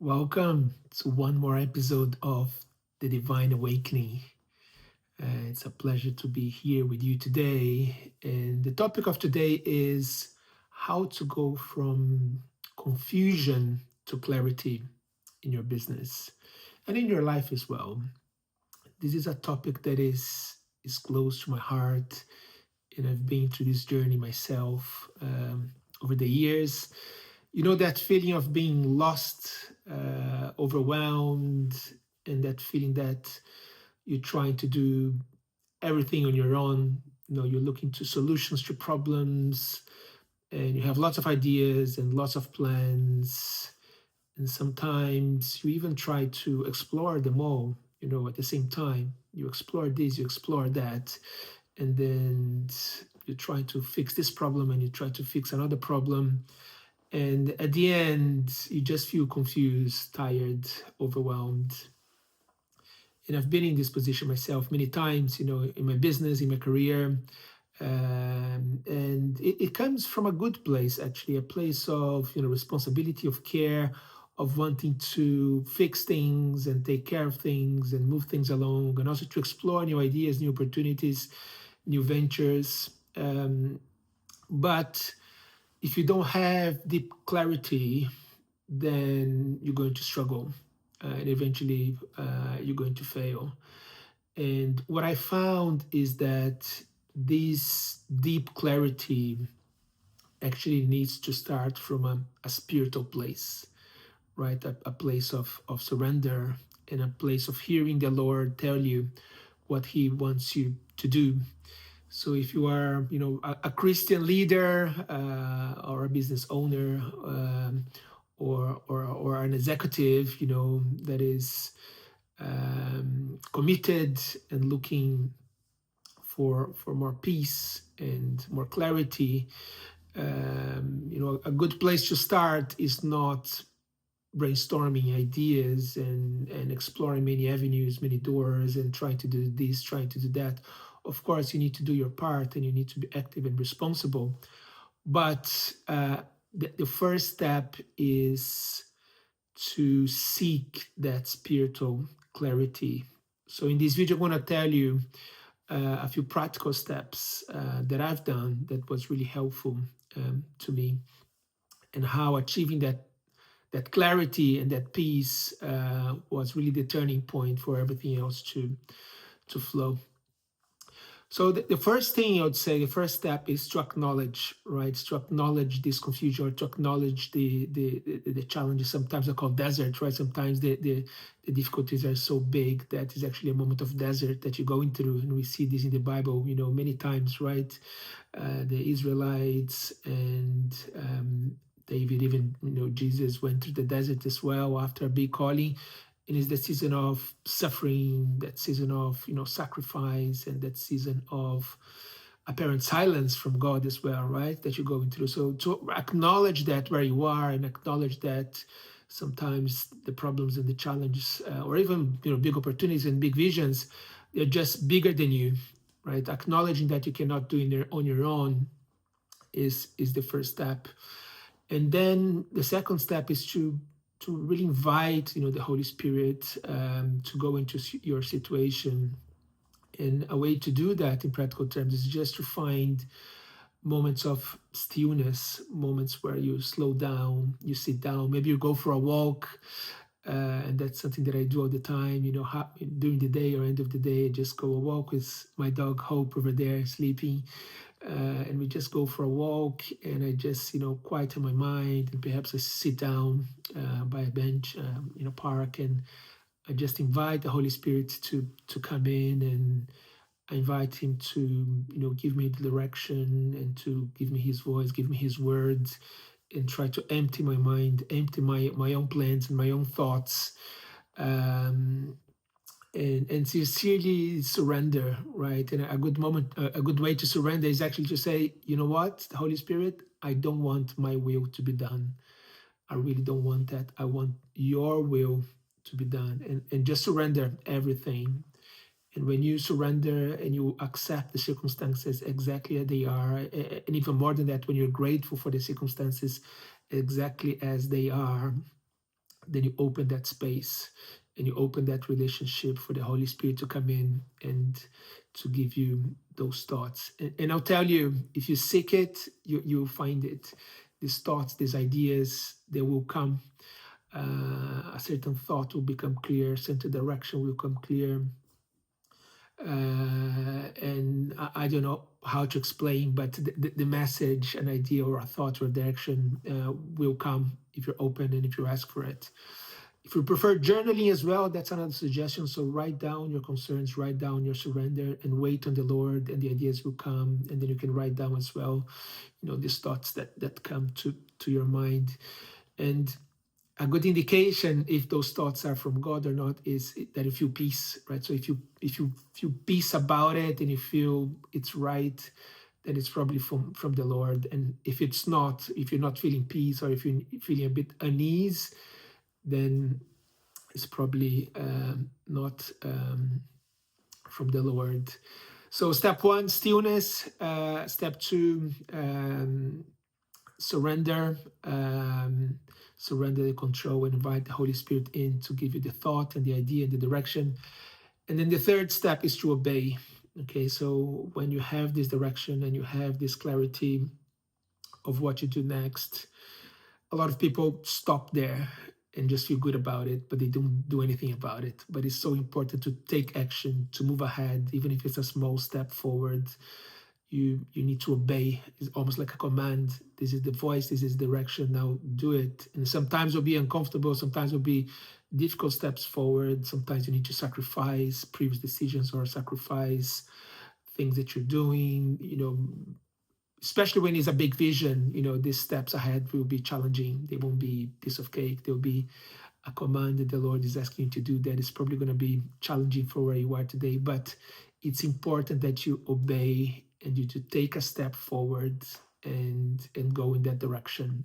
Welcome to one more episode of The Divine Awakening. It's a pleasure to be here with you today. And the topic of today is how to go from confusion to clarity in your business and in your life as well. This is a topic that is close to my heart, and I've been through this journey myself over the years. You know that feeling of being lost, overwhelmed, and that feeling that you're trying to do everything on your own. You're looking to solutions to problems, and you have lots of ideas and lots of plans. And sometimes you even try to explore them all, at the same time. You explore this, you explore that, and then you try to fix this problem and you try to fix another problem. And at the end, you just feel confused, tired, overwhelmed. And I've been in this position myself many times, in my business, in my career. And it comes from a good place, actually, a place of, responsibility, of care, of wanting to fix things and take care of things and move things along, and also to explore new ideas, new opportunities, new ventures. But if you don't have deep clarity, then you're going to struggle, and eventually you're going to fail. And what I found is that this deep clarity actually needs to start from a spiritual place, right? A place of surrender and a place of hearing the Lord tell you what He wants you to do. So if you are, a Christian leader or a business owner, or an executive, that is committed and looking for more peace and more clarity, a good place to start is not brainstorming ideas and exploring many avenues, many doors, and trying to do this, trying to do that. Of course, you need to do your part and you need to be active and responsible. But the first step is to seek that spiritual clarity. So in this video, I'm going to tell you a few practical steps that I've done that was really helpful to me, and how achieving that clarity and that peace was really the turning point for everything else to flow. So the first thing I would say, the first step is to acknowledge, right? To acknowledge this confusion, or to acknowledge the challenges. Sometimes I call desert, right? Sometimes the difficulties are so big that it's actually a moment of desert that you're going through, and we see this in the Bible, many times, right? The Israelites and David, even Jesus went through the desert as well after a big calling. And it's the season of suffering, that season of sacrifice, and that season of apparent silence from God as well, right? That you're going through. So to acknowledge that where you are, and acknowledge that sometimes the problems and the challenges, or even big opportunities and big visions, they're just bigger than you, right? Acknowledging that you cannot do it on your own is the first step. And then the second step is to really invite the Holy Spirit to go into your situation. And a way to do that in practical terms is just to find moments of stillness, moments where you slow down, you sit down, maybe you go for a walk. And that's something that I do all the time, during the day or end of the day. I just go a walk with my dog Hope over there sleeping, and we just go for a walk, and I just quieten my mind, and perhaps I sit down by a bench in a park, and I just invite the Holy Spirit to come in, and I invite Him to give me the direction, and to give me His voice, give me His words, and try to empty my mind, empty my own plans and my own thoughts, um, and sincerely surrender, right? And a good moment, a good way to surrender is actually to say, you know what, Holy Spirit, I don't want my will to be done. I really don't want that. I want your will to be done, and just surrender everything. And when you surrender and you accept the circumstances exactly as they are, and even more than that, when you're grateful for the circumstances exactly as they are, then you open that space and you open that relationship for the Holy Spirit to come in and to give you those thoughts. And I'll tell you, if you seek it, you'll find it. These thoughts, these ideas, they will come. A certain thought will become clear, certain direction will come clear. And I don't know how to explain, but the message, an idea, or a thought or direction will come if you're open and if you ask for it. If you prefer journaling as well, that's another suggestion. So write down your concerns, write down your surrender, and wait on the Lord, and the ideas will come. And then you can write down as well, these thoughts that come to your mind. And a good indication if those thoughts are from God or not is that you feel peace, right? So if you feel peace about it and you feel it's right, then it's probably from the Lord. And if it's not, if you're not feeling peace, or if you're feeling a bit unease, then it's probably not from the Lord. So step 1, stillness. Step 2, surrender. Surrender the control and invite the Holy Spirit in to give you the thought and the idea and the direction. And then the third step is to obey. Okay, so when you have this direction and you have this clarity of what you do next, a lot of people stop there and just feel good about it, but they don't do anything about it. But it's so important to take action, to move ahead, even if it's a small step forward. You need to obey. It's almost like a command. This is the voice, this is direction, now do it. And sometimes it'll be uncomfortable, sometimes it'll be difficult steps forward. Sometimes you need to sacrifice previous decisions or sacrifice things that you're doing, especially when it's a big vision. These steps ahead will be challenging. They won't be piece of cake. They'll be a command that the Lord is asking you to do that is probably going to be challenging for where you are today. But it's important that you obey and you to take a step forward and go in that direction.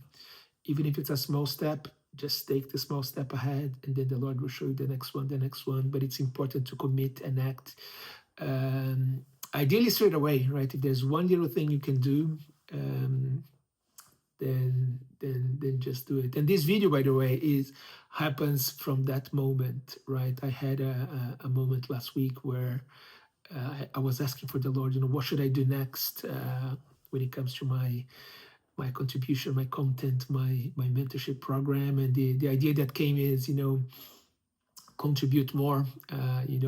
Even if it's a small step, just take the small step ahead, and then the Lord will show you the next one. But it's important to commit and act. Ideally straight away, right? If there's one little thing you can do, then just do it. And this video, by the way, happens from that moment, right? I had a moment last week where I was asking for the Lord, what should I do next when it comes to my contribution, my content, my mentorship program. And the idea that came is, contribute more,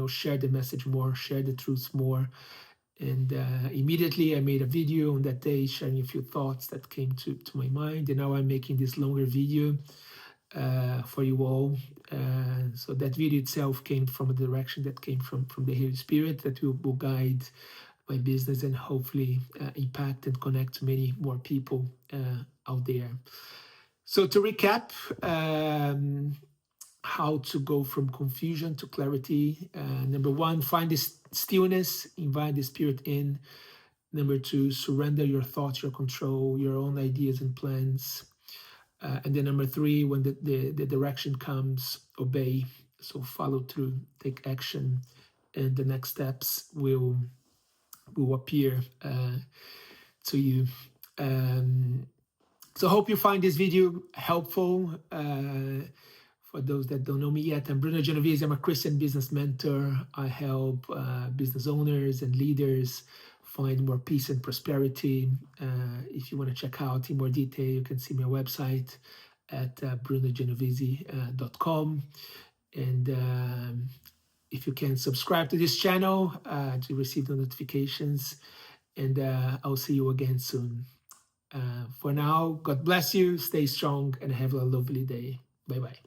share the message more, share the truth more. And immediately I made a video on that day sharing a few thoughts that came to my mind. And now I'm making this longer video for you all. So that video itself came from a direction that came from the Holy Spirit that will guide my business and hopefully impact and connect to many more people out there. So to recap, how to go from confusion to clarity. Number 1, find this stillness, invite the Spirit in. Number 2, surrender your thoughts, your control, your own ideas and plans. And then number 3, when the direction comes, obey. So follow through, take action, and the next steps will appear to you. So I hope you find this video helpful. For those that don't know me yet, I'm Bruno Genovese. I'm a Christian business mentor. I help business owners and leaders find more peace and prosperity. If you want to check out in more detail, you can see my website at brunogenovese.com. And if you can subscribe to this channel to receive the notifications, and I'll see you again soon. For now, God bless you, stay strong, and have a lovely day. Bye-bye.